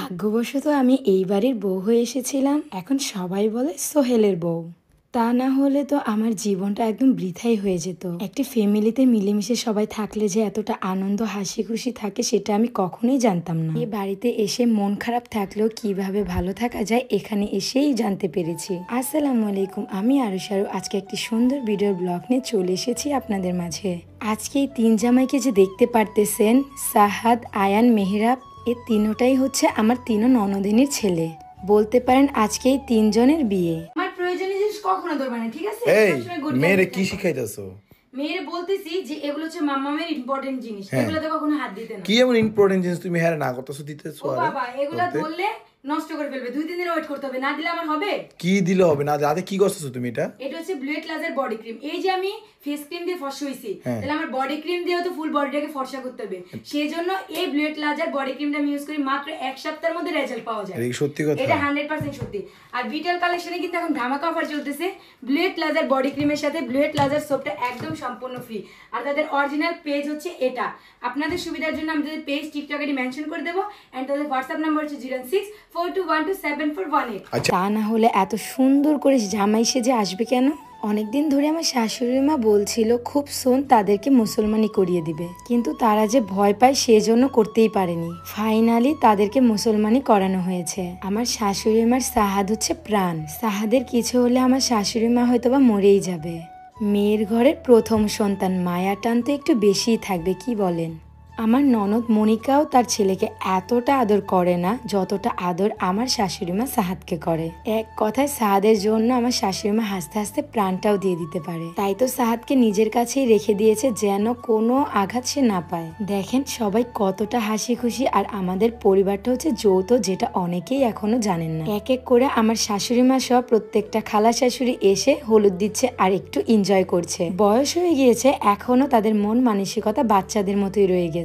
ভাগ্যবশত আমি এই বাড়ির বউ হয়ে এসেছিলাম। এখন সবাই বলে সোহেলের বউ। তা না হলে তো আমার জীবনটা একদম বৃথাই হয়ে যেত। একটি ফ্যামিলিতে মিলেমিশে সবাই থাকলে যে এতটা আনন্দ হাসি খুশি থাকে সেটা আমি কখনোই জানতাম না। এই বাড়িতে এসে মন খারাপ থাকলেও কিভাবে ভালো থাকা যায় এখানে এসেই জানতে পেরেছি। আসসালামু আলাইকুম, আমি আরুশারু। আজকে একটি সুন্দর ভিডিও ব্লগ নিয়ে চলে এসেছি আপনাদের মাঝে। আজকে এই তিন জামাইকে যে দেখতে পারতেছেন, সাহাদ, আয়ান, মেহরাব, এই তিনোটাই হচ্ছে আমার তিনো ননদিনীর ছেলে। বলতে পারেন আজকে এই তিনজনের বিয়ে। আমার প্রয়োজনীয় জিনিস কখনো ধরবে না, ঠিক আছে? এই মেয়েরে কি শিখাইতেছো? মেয়েরে বলতেছি যে এগুলো হচ্ছে মাম্মামের ইম্পর্টেন্ট জিনিস, এগুলোতে কখনো হাত দিতে না। কি এমন ইম্পর্টেন্ট জিনিস তুমি হ্যাঁ না করতেছো দিতেছো? ও বাবা, এগুলো ধরলে নষ্ট করে ফেলবে। 2-3 দিন ওয়েট করতে হবে, না দিলে আমার হবে। কি দিলে হবে না? রাতে কি করতেছো তুমি? এটা হচ্ছে ব্লু লাজার বডি ক্রিম। এই যে আমি ফেস ক্রিম দিয়ে ফর্সা হইছি, তাহলে আমার বডি ক্রিম দিয়েও তো ফুল বডিটাকে ফর্সা করতে হবে। সেই জন্য এই ব্লু লাজার বডি ক্রিমটা আমি ইউজ করি। মাত্র এক সপ্তাহের মধ্যে রেজাল্ট পাওয়া যায়। এটা সত্যি কথা, এটা 100% সত্যি। আর বিটেল কালেকশনে কিন্তু এখন ধামাকা অফার চলতেছে। ব্লু লাজার বডি ক্রিমের সাথে ব্লু লাজার সোপটা একদম সম্পূর্ণ ফ্রি। আর তাদের অরিজিনাল পেজ হচ্ছে এটা। আপনাদের সুবিধার জন্য আমি তাদের পেজ টিকটকে মেনশন করে দেব। এন্ড তাদের হোয়াটসঅ্যাপ নাম্বার হচ্ছে 0642127418। তা না হলে এত সুন্দর করে জামাই সেজে আসবে কেন? অনেকদিন ধরে আমার শাশুড়ি মা বলছিল খুব সোন তাদেরকে মুসলমানি করিয়ে দিবে, কিন্তু তারা যে ভয় পায় সেজন্য করতেই পারেনি। ফাইনালি তাদেরকে মুসলমানি করানো হয়েছে। আমার শাশুড়ি মার সাহাদ হচ্ছে প্রাণ। সাহাদের কিছু হলে আমার শাশুড়ি মা হয়তোবা মরেই যাবে। মেয়ের ঘরের প্রথম সন্তান, মায়া টান তো একটু বেশিই থাকবে, কি বলেন? আমার ননদ মনিকাও তার ছেলেকে এতটা আদর করে না যতটা আদর আমার শাশুড়িমা সাহাদকে করে। এক কথায় সাহাদের জন্য আমার শাশুড়িমা হাসতে হাসতে প্রাণটাও দিয়ে দিতে পারে। তাই তো সাহাদকে নিজের কাছেই রেখে দিয়েছে যেন কোনো আঘাত সে না পায়। দেখেন সবাই কতটা হাসি খুশি। আর আমাদের পরিবারটা হচ্ছে যৌথ, যেটা অনেকেই এখনো জানেন না। এক এক করে আমার শাশুড়িমা সহ প্রত্যেকটা খালা শাশুড়ি এসে হলুদ দিচ্ছে আর একটু এনজয় করছে। বয়স হয়ে গিয়েছে, এখনো তাদের মন মানসিকতা বাচ্চাদের মতোই রয়ে গেছে।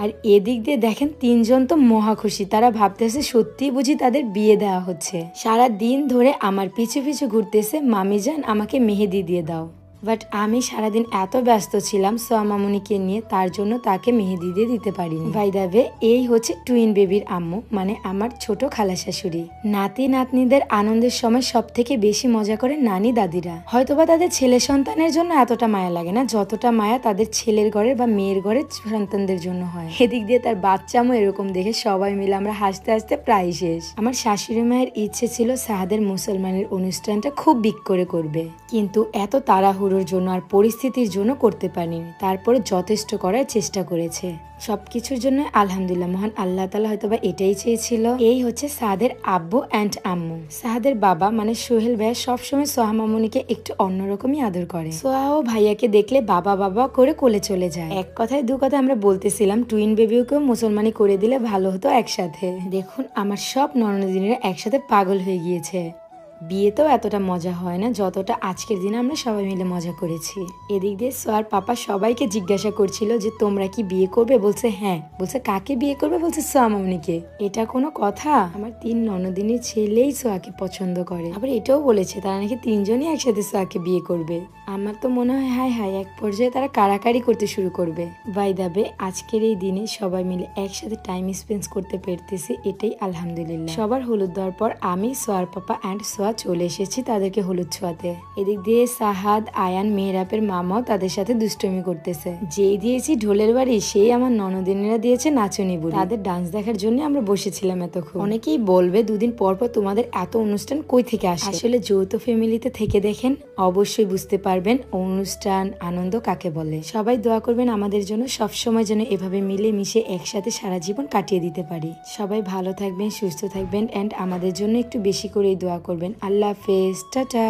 আর এদিক দিয়ে দেখেন তিনজন তো মহা খুশি। তারা ভাবতেছে সত্যি বুঝি তাদের বিয়ে দেওয়া হচ্ছে। সারা দিন ধরে আমার পিছু পিছু ঘুরতেছে, মামি জান আমাকে মেহেদি দিয়ে দাও। বাট আমি সারাদিন এত ব্যস্ত ছিলাম সোয়া মামুনিকে নিয়ে, তার জন্য তাকে মেহেদি দিয়ে দিতে পারিনি। বাই দ্য ওয়ে, এই হচ্ছে টুইন বেবির আম্মু, মানে আমার ছোট খালা শাশুড়ি। নাতি নাতনিদের আনন্দের সময় সব থেকে বেশি মজা করে নানি দাদিরা। হয়তোবা তাদের ছেলে সন্তানের জন্য এতটা মায়া লাগে না যতটা মায়া তাদের ছেলের ঘরের বা মেয়ের ঘরের সন্তানদের জন্য হয়। এদিক দিয়ে তার বাচ্চামও এরকম দেখে সবাই মিলে আমরা হাসতে হাসতে প্রায় শেষ। আমার শাশুড়ি মায়ের ইচ্ছে ছিল সাহাদের মুসলমানের অনুষ্ঠানটা খুব বিগ করে করবে, কিন্তু এত তাড়াহুড়ো জন্য আর পরিস্থিতির জন্য করতে পারিনি। তারপরে যথেষ্ট করার চেষ্টা করেছে। সবকিছুর জন্য আলহামদুলিল্লাহ, মহান আল্লাহ তাআলা হয়তোবা এটাই চেয়েছিল। এই হচ্ছে সাহাদের আব্বু অ্যান্ড আম্মু। সাহাদের বাবা মানে সোহেল ভাইয়া সবসময় সোহা মামুনিকে একটু অন্যরকমই আদর করে। সোহা ও ভাইয়াকে দেখলে বাবা বাবা করে কোলে চলে যায়। এক কথায় দু কথা আমরা বলতেছিলাম টুইন বেবিকেও মুসলমানি করে দিলে ভালো হতো একসাথে। দেখুন আমার সব ননদিনীরা একসাথে পাগল হয়ে গিয়েছে। বিয়েতেও এতটা মজা হয় না যতটা আজকের দিনে আমরা সবাই মিলে মজা করেছি। এদিক দিয়ে সোয়ার পাপা সবাইকে জিজ্ঞাসা করছিল যে তোমরা কি বিয়ে করবে? বলছে হ্যাঁ। বলছে কাকে বিয়ে করবে? বলছে সোয়া মামুনিকে। এটা কোনো কথা? আমার তিন ননদিনীর ছেলেই সোয়াকে পছন্দ করে। আবার এটাও বলেছে তারা নাকি তিনজনই একসাথে সোয়াকে বিয়ে করবে। আমার তো মনে হয় হাই হাই, এক পর্যায়ে তারা কারাকারি করতে শুরু করবে। বাই দ্য ওয়ে, আজকের এই দিনে সবাই মিলে একসাথে টাইম স্পেন্ড করতে পেরেছি, এটাই আলহামদুলিল্লাহ। সবার হলুদ দেওয়ার পর আমি সোয়ার পাপা অ্যান্ড সোয়া চলে এসেছি তাদেরকে হলুদ ছোঁয়াতে। এদিক দিয়ে সাহাদ, আয়ান, মেহরাবের মামাও তাদের সাথে দুষ্টমি করতেছে। যেই দিয়েছি ঢোলের বাড়ি, সেই আমার ননদিনীরা দিয়েছে নাচনি বুড়ি। তাদের ডান্স দেখার জন্য আমরা বসেছিলাম এতক্ষণ। অনেকেই বলবে দুদিন পর পর তোমাদের এত অনুষ্ঠান কই থেকে আসে? আসলে যৌথ ফ্যামিলিতে থেকে দেখেন অবশ্যই বুঝতে পারবেন অনুষ্ঠান আনন্দ কাকে বলে। সবাই দোয়া করবেন আমাদের জন্য, সবসময় যেন এভাবে মিলে মিশে একসাথে সারা জীবন কাটিয়ে দিতে পারি। সবাই ভালো থাকবেন, সুস্থ থাকবেন, এন্ড আমাদের জন্য একটু বেশি করেই দোয়া করবেন। আল্লাহ হাফেজ, টাটা।